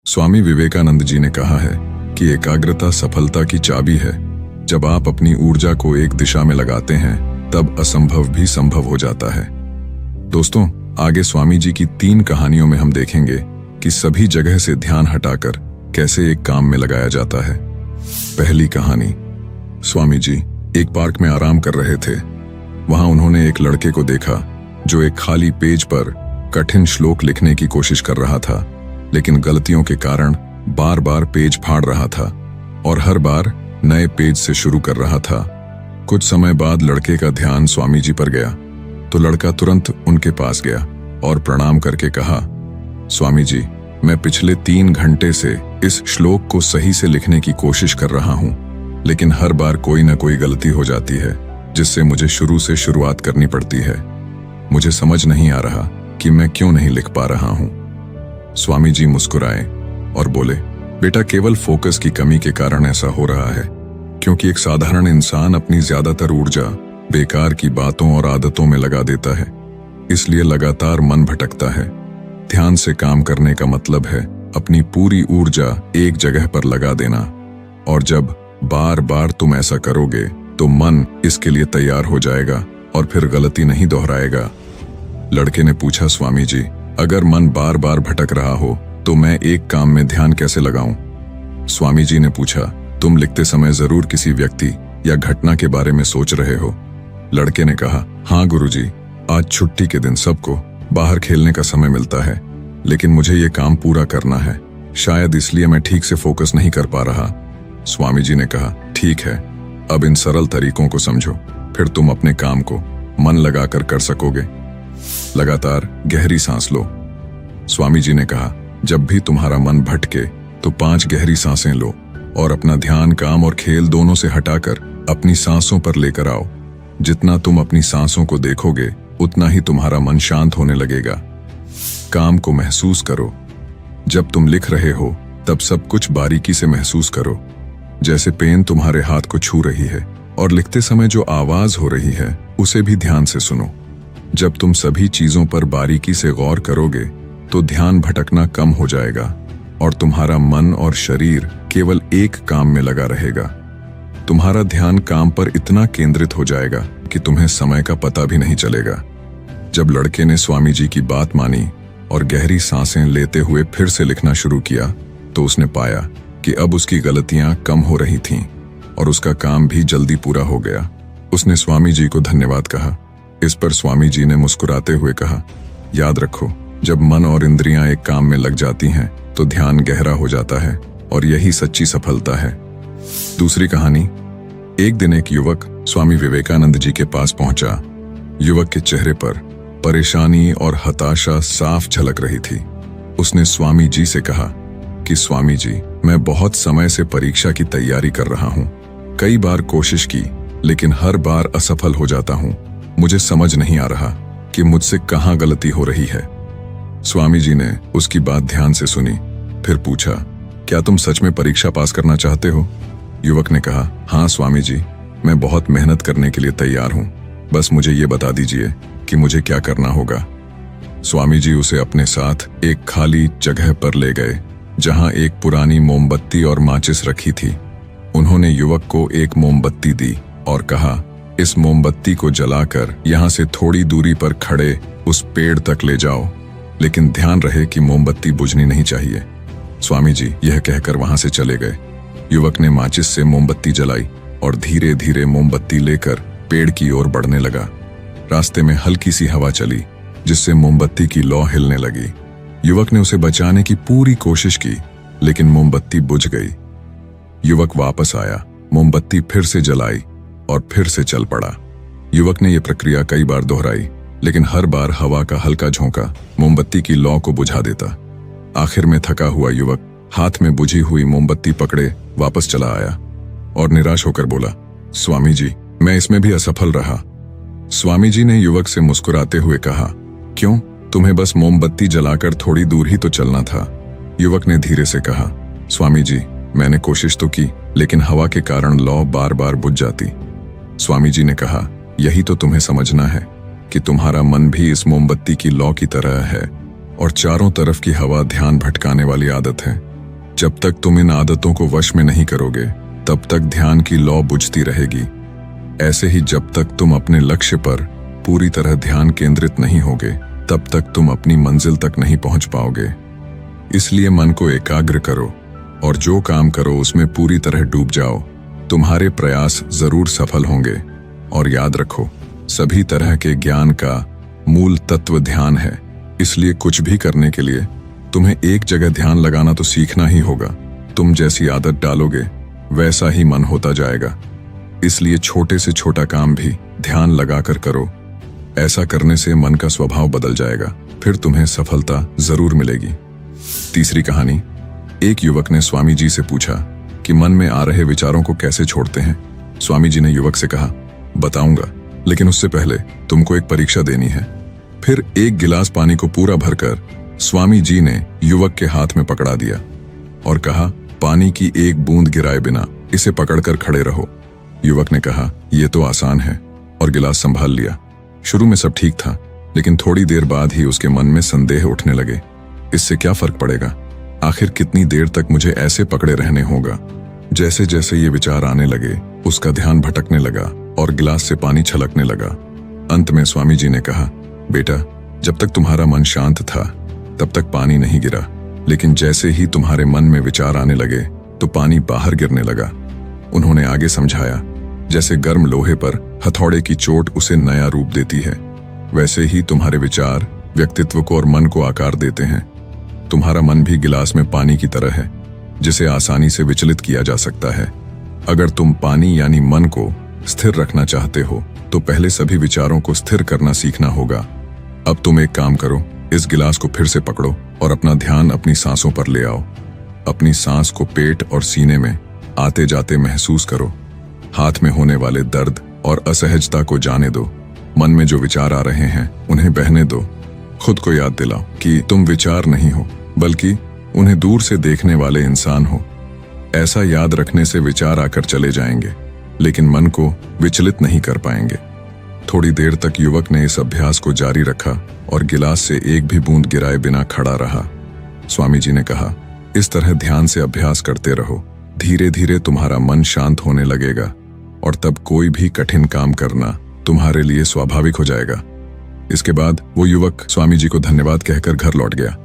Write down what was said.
स्वामी विवेकानंद जी ने कहा है कि एकाग्रता सफलता की चाबी है। जब आप अपनी ऊर्जा को एक दिशा में लगाते हैं तब असंभव भी संभव हो जाता है। दोस्तों, आगे स्वामी जी की 3 कहानियों में हम देखेंगे कि सभी जगह से ध्यान हटाकर कैसे एक काम में लगाया जाता है। पहली कहानी। स्वामी जी एक पार्क में आराम कर रहे थे। वहां उन्होंने एक लड़के को देखा जो एक खाली पेज पर कठिन श्लोक लिखने की कोशिश कर रहा था, लेकिन गलतियों के कारण बार बार पेज फाड़ रहा था और हर बार नए पेज से शुरू कर रहा था। कुछ समय बाद लड़के का ध्यान स्वामी जी पर गया तो लड़का तुरंत उनके पास गया और प्रणाम करके कहा, स्वामी जी, मैं पिछले 3 घंटे से इस श्लोक को सही से लिखने की कोशिश कर रहा हूं, लेकिन हर बार कोई ना कोई गलती हो जाती है जिससे मुझे शुरू से शुरुआत करनी पड़ती है। मुझे समझ नहीं आ रहा कि मैं क्यों नहीं लिख पा रहा हूं। स्वामी जी मुस्कुराए और बोले, बेटा, केवल फोकस की कमी के कारण ऐसा हो रहा है, क्योंकि एक साधारण इंसान अपनी ज्यादातर ऊर्जा बेकार की बातों और आदतों में लगा देता है, इसलिए लगातार मन भटकता है। ध्यान से काम करने का मतलब है अपनी पूरी ऊर्जा एक जगह पर लगा देना, और जब बार बार तुम ऐसा करोगे तो मन इसके लिए तैयार हो जाएगा और फिर गलती नहीं दोहराएगा। लड़के ने पूछा, स्वामी जी, अगर मन बार बार भटक रहा हो तो मैं एक काम में ध्यान कैसे लगाऊं? स्वामी जी ने पूछा, तुम लिखते समय जरूर किसी व्यक्ति या घटना के बारे में सोच रहे हो? लड़के ने कहा, हाँ गुरुजी, आज छुट्टी के दिन सबको बाहर खेलने का समय मिलता है, लेकिन मुझे ये काम पूरा करना है, शायद इसलिए मैं ठीक से फोकस नहीं कर पा रहा। स्वामी जी ने कहा, ठीक है, अब इन सरल तरीकों को समझो, फिर तुम अपने काम को मन लगाकर कर सकोगे। लगातार गहरी सांस लो। स्वामी जी ने कहा, जब भी तुम्हारा मन भटके तो 5 गहरी सांसें लो और अपना ध्यान काम और खेल दोनों से हटाकर अपनी सांसों पर लेकर आओ। जितना तुम अपनी सांसों को देखोगे उतना ही तुम्हारा मन शांत होने लगेगा। काम को महसूस करो। जब तुम लिख रहे हो तब सब कुछ बारीकी से महसूस करो, जैसे पेन तुम्हारे हाथ को छू रही है, और लिखते समय जो आवाज हो रही है उसे भी ध्यान से सुनो। जब तुम सभी चीजों पर बारीकी से गौर करोगे तो ध्यान भटकना कम हो जाएगा और तुम्हारा मन और शरीर केवल एक काम में लगा रहेगा। तुम्हारा ध्यान काम पर इतना केंद्रित हो जाएगा कि तुम्हें समय का पता भी नहीं चलेगा। जब लड़के ने स्वामी जी की बात मानी और गहरी सांसें लेते हुए फिर से लिखना शुरू किया तो उसने पाया कि अब उसकी गलतियां कम हो रही थीं और उसका काम भी जल्दी पूरा हो गया। उसने स्वामी जी को धन्यवाद कहा। इस पर स्वामी जी ने मुस्कुराते हुए कहा, याद रखो, जब मन और इंद्रियां एक काम में लग जाती हैं तो ध्यान गहरा हो जाता है और यही सच्ची सफलता है। दूसरी कहानी। एक दिन एक युवक स्वामी विवेकानंद जी के पास पहुंचा। युवक के चेहरे पर परेशानी और हताशा साफ झलक रही थी। उसने स्वामी जी से कहा कि स्वामी जी, मैं बहुत समय से परीक्षा की तैयारी कर रहा हूं। कई बार कोशिश की, लेकिन हर बार असफल हो जाता हूं। मुझे समझ नहीं आ रहा कि मुझसे कहां गलती हो रही है। स्वामी जी ने उसकी बात ध्यान से सुनी, फिर पूछा, क्या तुम सच में परीक्षा पास करना चाहते हो? युवक ने कहा, हाँ स्वामी जी, मैं बहुत मेहनत करने के लिए तैयार हूं, बस मुझे ये बता दीजिए कि मुझे क्या करना होगा। स्वामी जी उसे अपने साथ एक खाली जगह पर ले गए जहां एक पुरानी मोमबत्ती और माचिस रखी थी। उन्होंने युवक को एक मोमबत्ती दी और कहा, इस मोमबत्ती को जलाकर यहां से थोड़ी दूरी पर खड़े उस पेड़ तक ले जाओ, लेकिन ध्यान रहे कि मोमबत्ती बुझनी नहीं चाहिए। स्वामी जी यह कहकर वहां से चले गए। युवक ने माचिस से मोमबत्ती जलाई और धीरे धीरे मोमबत्ती लेकर पेड़ की ओर बढ़ने लगा। रास्ते में हल्की सी हवा चली जिससे मोमबत्ती की लौ हिलने लगी। युवक ने उसे बचाने की पूरी कोशिश की, लेकिन मोमबत्ती बुझ गई। युवक वापस आया, मोमबत्ती फिर से जलाई और फिर से चल पड़ा। युवक ने यह प्रक्रिया कई बार दोहराई, लेकिन हर बार हवा का हल्का झोंका मोमबत्ती की लौ को बुझा देता। आखिर में थका हुआ युवक हाथ में बुझी हुई मोमबत्ती पकड़े वापस चला आया और निराश होकर बोला, स्वामी जी, मैं इसमें भी असफल रहा। स्वामी जी ने युवक से मुस्कुराते हुए कहा, क्यों? तुम्हें बस मोमबत्ती जलाकर थोड़ी दूर ही तो चलना था। युवक ने धीरे से कहा, स्वामी जी, मैंने कोशिश तो की, लेकिन हवा के कारण लौ बार बार बुझ जाती। स्वामी जी ने कहा, यही तो तुम्हें समझना है कि तुम्हारा मन भी इस मोमबत्ती की लौ की तरह है और चारों तरफ की हवा ध्यान भटकाने वाली आदत है। जब तक तुम इन आदतों को वश में नहीं करोगे तब तक ध्यान की लौ बुझती रहेगी। ऐसे ही जब तक तुम अपने लक्ष्य पर पूरी तरह ध्यान केंद्रित नहीं होगे तब तक तुम अपनी मंजिल तक नहीं पहुंच पाओगे। इसलिए मन को एकाग्र करो और जो काम करो उसमें पूरी तरह डूब जाओ। तुम्हारे प्रयास जरूर सफल होंगे। और याद रखो, सभी तरह के ज्ञान का मूल तत्व ध्यान है। इसलिए कुछ भी करने के लिए तुम्हें एक जगह ध्यान लगाना तो सीखना ही होगा। तुम जैसी आदत डालोगे वैसा ही मन होता जाएगा। इसलिए छोटे से छोटा काम भी ध्यान लगाकर करो। ऐसा करने से मन का स्वभाव बदल जाएगा, फिर तुम्हें सफलता जरूर मिलेगी। तीसरी कहानी। एक युवक ने स्वामी जी से पूछा कि मन में आ रहे विचारों को कैसे छोड़ते हैं। स्वामी जी ने युवक से कहा, बताऊंगा, लेकिन उससे पहले तुमको एक परीक्षा देनी है। फिर एक गिलास पानी को पूरा भरकर स्वामी जी ने युवक के हाथ में पकड़ा दिया और कहा, पानी की एक बूंद गिराए बिना इसे पकड़कर खड़े रहो। युवक ने कहा, यह तो आसान है, और गिलास संभाल लिया। शुरू में सब ठीक था, लेकिन थोड़ी देर बाद ही उसके मन में संदेह उठने लगे। इससे क्या फर्क पड़ेगा? आखिर कितनी देर तक मुझे ऐसे पकड़े रहने होगा? जैसे जैसे ये विचार आने लगे उसका ध्यान भटकने लगा और गिलास से पानी छलकने लगा। अंत में स्वामी जी ने कहा, बेटा, जब तक तुम्हारा मन शांत था तब तक पानी नहीं गिरा, लेकिन जैसे ही तुम्हारे मन में विचार आने लगे तो पानी बाहर गिरने लगा। उन्होंने आगे समझाया, जैसे गर्म लोहे पर हथौड़े की चोट उसे नया रूप देती है, वैसे ही तुम्हारे विचार व्यक्तित्व को और मन को आकार देते हैं। तुम्हारा मन भी गिलास में पानी की तरह है, जिसे आसानी से विचलित किया जा सकता है। अगर तुम पानी यानी मन को स्थिर रखना चाहते हो तो पहले सभी विचारों को स्थिर करना सीखना होगा। अब तुम एक काम करो, इस गिलास को फिर से पकड़ो और अपना ध्यान अपनी सांसों पर ले आओ। अपनी सांस को पेट और सीने में आते जाते महसूस करो। हाथ में होने वाले दर्द और असहजता को जाने दो। मन में जो विचार आ रहे हैं उन्हें बहने दो। खुद को याद दिलाओ कि तुम विचार नहीं हो, बल्कि उन्हें दूर से देखने वाले इंसान हो। ऐसा याद रखने से विचार आकर चले जाएंगे, लेकिन मन को विचलित नहीं कर पाएंगे। थोड़ी देर तक युवक ने इस अभ्यास को जारी रखा और गिलास से एक भी बूंद गिराए बिना खड़ा रहा। स्वामी जी ने कहा, इस तरह ध्यान से अभ्यास करते रहो। धीरे धीरे तुम्हारा मन शांत होने लगेगा और तब कोई भी कठिन काम करना तुम्हारे लिए स्वाभाविक हो जाएगा। इसके बाद वो युवक स्वामी जी को धन्यवाद कहकर घर लौट गया।